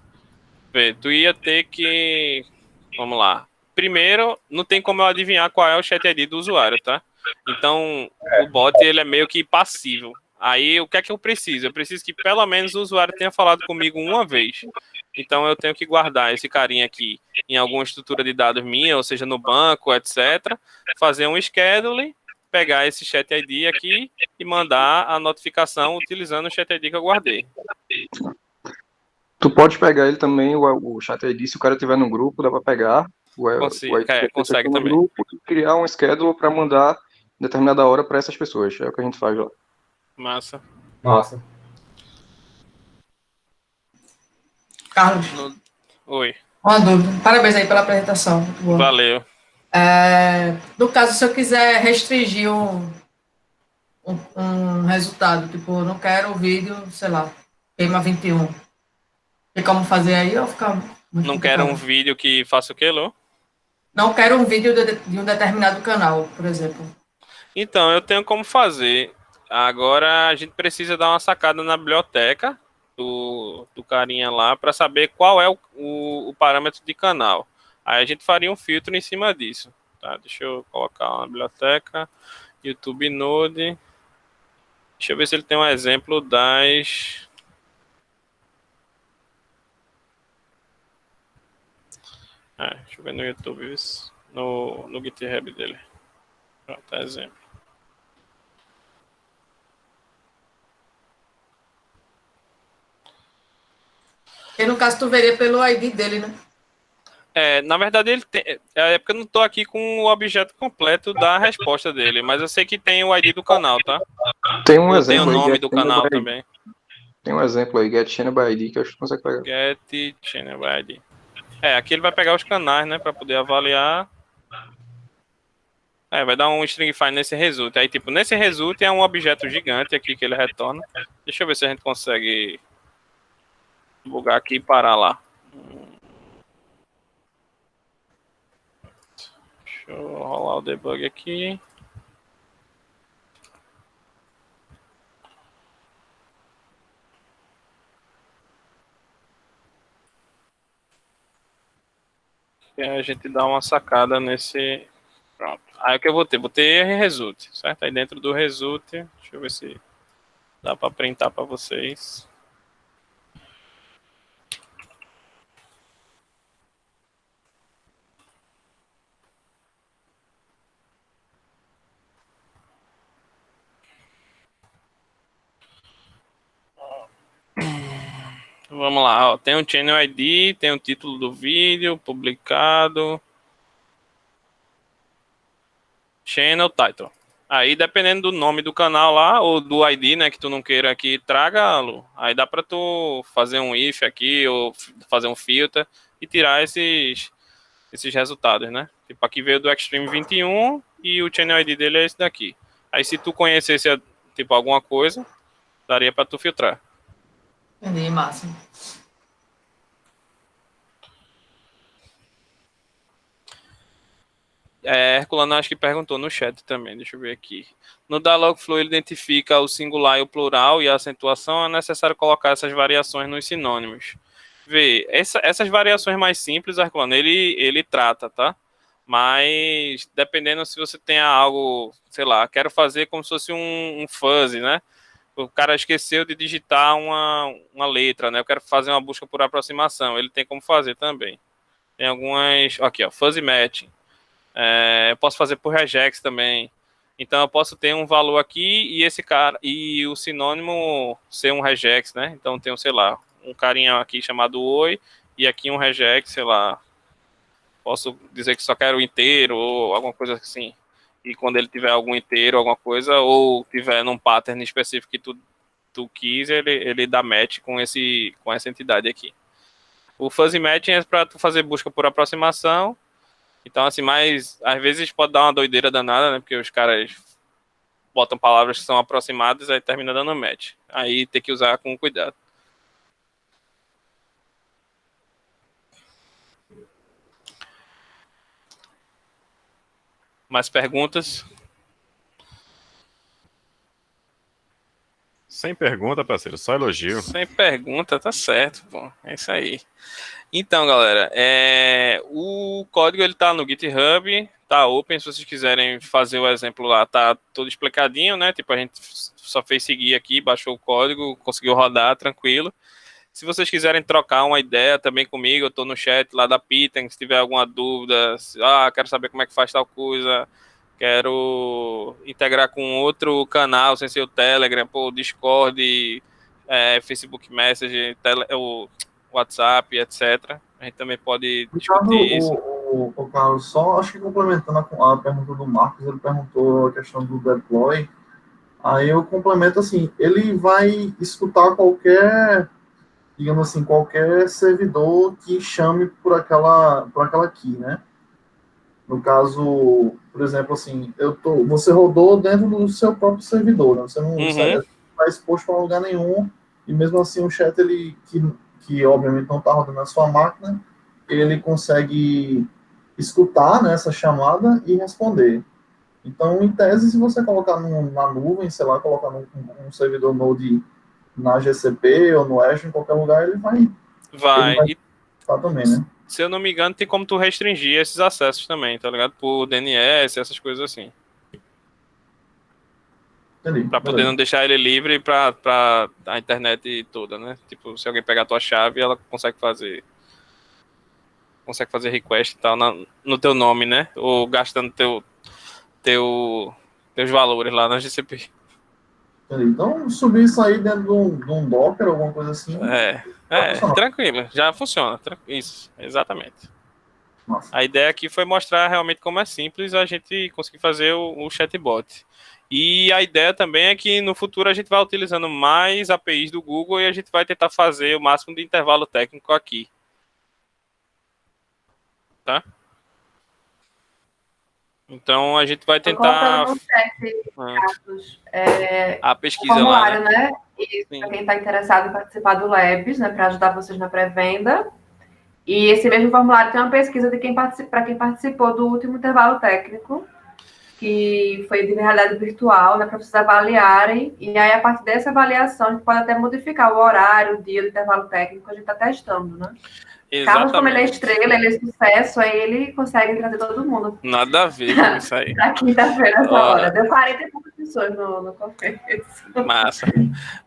vê, tu ia ter que. Vamos lá. Primeiro, não tem como eu adivinhar qual é o chat ID do usuário, tá? Então, o bot ele é meio que passivo. Aí, o que é que eu preciso? Eu preciso que pelo menos o usuário tenha falado comigo uma vez. Então, eu tenho que guardar esse carinha aqui em alguma estrutura de dados minha, ou seja, no banco, etc. Fazer um schedule, pegar esse chat ID aqui e mandar a notificação utilizando o chat ID que eu guardei. Tu pode pegar ele também, o chat ID, se o cara tiver no grupo, dá pra pegar o ID da pessoa que Consegue tá no também. grupo e criar um schedule pra mandar determinada hora pra essas pessoas. É o que a gente faz lá. Massa. Massa. Carlos, Oi. uma dúvida. Parabéns aí pela apresentação, muito boa. Valeu. No caso, se eu quiser restringir um resultado, tipo, eu não quero o vídeo, sei lá, queima 21. Tem como fazer aí ou fica muito Não quero um complicado? vídeo que faça o quê, Lu? Não quero um vídeo de um determinado canal, por exemplo. Então, eu tenho como fazer. Agora a gente precisa dar uma sacada na biblioteca do carinha lá para saber qual é o parâmetro de canal. Aí a gente faria um filtro em cima disso. Tá, deixa eu colocar lá na biblioteca. YouTube Node. Deixa eu ver se ele tem um exemplo das. Deixa eu ver no YouTube, no GitHub dele. Pronto, exemplo. E no caso, tu veria pelo ID dele, né? Na verdade, ele tem. É porque eu não tô aqui com o objeto completo da resposta dele, mas eu sei que tem o ID do canal, tá? Tem um Ou tem o exemplo aí, nome Get do Channel canal by ID. também. Tem um exemplo aí, Get Channel by ID, que eu acho que você consegue pegar. Get Channel ID. Aqui ele vai pegar os canais, né, pra poder avaliar. Vai dar um string find nesse result. Aí, tipo, nesse result é um objeto gigante aqui que ele retorna. Deixa eu ver se a gente consegue bugar aqui e parar lá. Deixa eu rolar o debug aqui. E aí a gente dá uma sacada nesse... Pronto. Aí o que eu vou ter? Vou ter result, certo? Aí dentro do result, deixa eu ver se dá para printar para vocês. Vamos lá, ó. Tem o Channel ID, tem o título do vídeo, publicado. Channel Title. Aí, dependendo do nome do canal lá, ou do ID, né, que tu não queira que traga, Lu, aí dá pra tu fazer um if aqui, ou fazer um filter, e tirar esses resultados, né? Tipo, aqui veio do Extreme 21, e o Channel ID dele é esse daqui. Aí, se tu conhecesse, tipo, alguma coisa, daria pra tu filtrar. Entendi, massa. Herculano acho que perguntou no chat também, deixa eu ver aqui. No Dialogflow ele identifica o singular e o plural e a acentuação, é necessário colocar essas variações nos sinônimos. Vê, essas variações mais simples, Herculano, ele trata, tá? Mas dependendo se você tem algo, sei lá, quero fazer como se fosse um fuzzy, né? O cara esqueceu de digitar uma letra, né? Eu quero fazer uma busca por aproximação, ele tem como fazer também. Tem algumas, aqui ó, fuzzy matching. Eu posso fazer por regex também. Então eu posso ter um valor aqui e esse cara e o sinônimo ser um regex, né? Então tem, sei lá, um carinha aqui chamado oi e aqui um regex, sei lá. Posso dizer que só quero inteiro ou alguma coisa assim. E quando ele tiver algum inteiro, alguma coisa, ou tiver num pattern específico que tu quis, ele dá match com essa entidade aqui. O fuzzy matching é para tu fazer busca por aproximação. Então, assim, mas às vezes pode dar uma doideira danada, né? Porque os caras botam palavras que são aproximadas e aí termina dando match. Aí tem que usar com cuidado. Mais perguntas? Sem pergunta, parceiro, só elogio. Sem pergunta, tá certo, pô. É isso aí. Então, galera, o código ele tá no GitHub, tá open, se vocês quiserem fazer o exemplo lá, tá todo explicadinho, né? Tipo, a gente só fez seguir aqui, baixou o código, conseguiu rodar tranquilo. Se vocês quiserem trocar uma ideia também comigo, eu tô no chat lá da Python, se tiver alguma dúvida, quero saber como é que faz tal coisa, quero integrar com outro canal, sem ser o Telegram, Discord, Facebook Messenger, o WhatsApp, etc. A gente também pode discutir isso. O Carlos, só acho que complementando a pergunta do Marcos, ele perguntou a questão do deploy. Aí eu complemento assim, ele vai escutar qualquer, digamos assim, qualquer servidor que chame por aquela key, né? No caso, por exemplo, assim, você rodou dentro do seu próprio servidor, né? Você não está exposto para lugar nenhum, e mesmo assim o chat, que obviamente não está rodando na sua máquina, ele consegue escutar, né, essa chamada e responder. Então, em tese, se você colocar na nuvem, sei lá, colocar num servidor Node na GCP ou no Azure, em qualquer lugar, ele vai escutar também, né? Se eu não me engano, tem como tu restringir esses acessos também, tá ligado? Por DNS, essas coisas assim. Entendi. Pra poder não deixar ele livre pra a internet toda, né? Tipo, se alguém pegar a tua chave, ela consegue fazer request e tal no teu nome, né? Ou gastando teus valores lá na GCP. Entendi. Então, subir isso aí dentro de um Docker, alguma coisa assim. Tranquilo, já funciona. Isso, exatamente. Nossa. A ideia aqui foi mostrar realmente como é simples a gente conseguir fazer o chatbot. E a ideia também é que no futuro a gente vai utilizando mais APIs do Google e a gente vai tentar fazer o máximo de intervalo técnico aqui. Tá? Então a gente vai tentar... No chat, Carlos, a pesquisa formulário, lá, né? Isso, para quem está interessado em participar do Labs, né? Para ajudar vocês na pré-venda. E esse mesmo formulário tem uma pesquisa de para quem participou do último intervalo técnico, que foi de realidade virtual, né? Para vocês avaliarem. E aí, a partir dessa avaliação, a gente pode até modificar o horário, o dia do intervalo técnico, a gente está testando, né? Carlos, como ele é Exatamente. estrela, ele é sucesso, aí ele consegue trazer todo mundo Nada a ver com isso aí. pra quinta-feira, essa Ó, hora. Deu 40 e poucas pessoas no conferência. massa.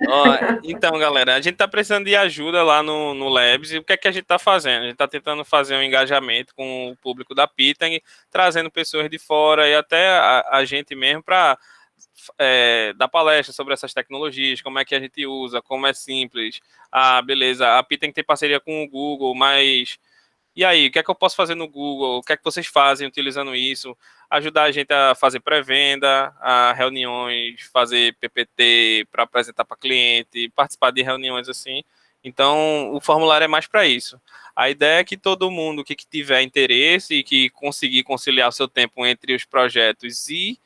Ó, então, galera, a gente tá precisando de ajuda lá no Labs. E o que é que a gente tá fazendo? A gente tá tentando fazer um engajamento com o público da Pitang, trazendo pessoas de fora e até a gente mesmo para dar palestra sobre essas tecnologias, como é que a gente usa, como é simples. Ah, beleza, a Pitang tem parceria com o Google, mas e aí, o que é que eu posso fazer no Google? O que é que vocês fazem utilizando isso? Ajudar a gente a fazer pré-venda, a reuniões, fazer PPT para apresentar para cliente, participar de reuniões assim. Então, o formulário é mais para isso. A ideia é que todo mundo que tiver interesse e que conseguir conciliar o seu tempo entre os projetos e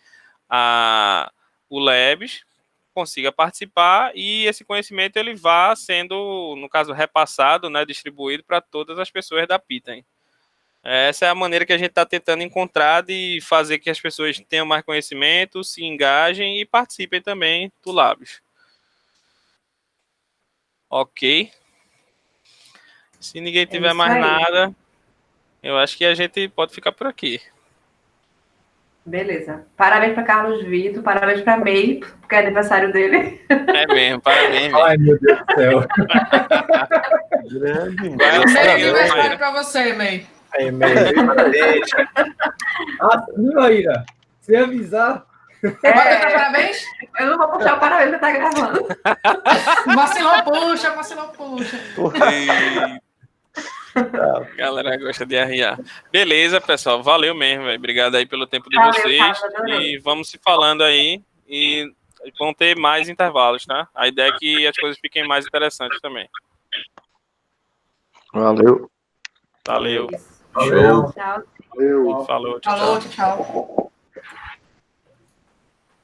o Labs consiga participar e esse conhecimento ele vá sendo, no caso, repassado, né, distribuído para todas as pessoas da Pitang. Essa é a maneira que a gente está tentando encontrar de fazer que as pessoas tenham mais conhecimento, se engajem e participem também do Labs. Ok? Se ninguém tiver mais nada, eu acho que a gente pode ficar por aqui. Beleza. Parabéns para Carlos Vitor, parabéns para May, porque é aniversário dele. É mesmo, parabéns. Ai, meu Deus do céu. Grande. Meu aniversário para você, May. Aí, parabéns. Ah, Ira, se avisar. Pode dar parabéns? Eu não vou puxar o parabéns que tá gravando. Vacilou, puxa. A galera gosta de arriar. Beleza, pessoal. Valeu mesmo, velho. Obrigado aí pelo tempo de Valeu, vocês. Carlos, adorei. E vamos se falando aí. E vão ter mais intervalos, tá? A ideia é que as coisas fiquem mais interessantes também. Valeu. Valeu. Valeu. Tchau. Falou. Tchau. Falou, tchau.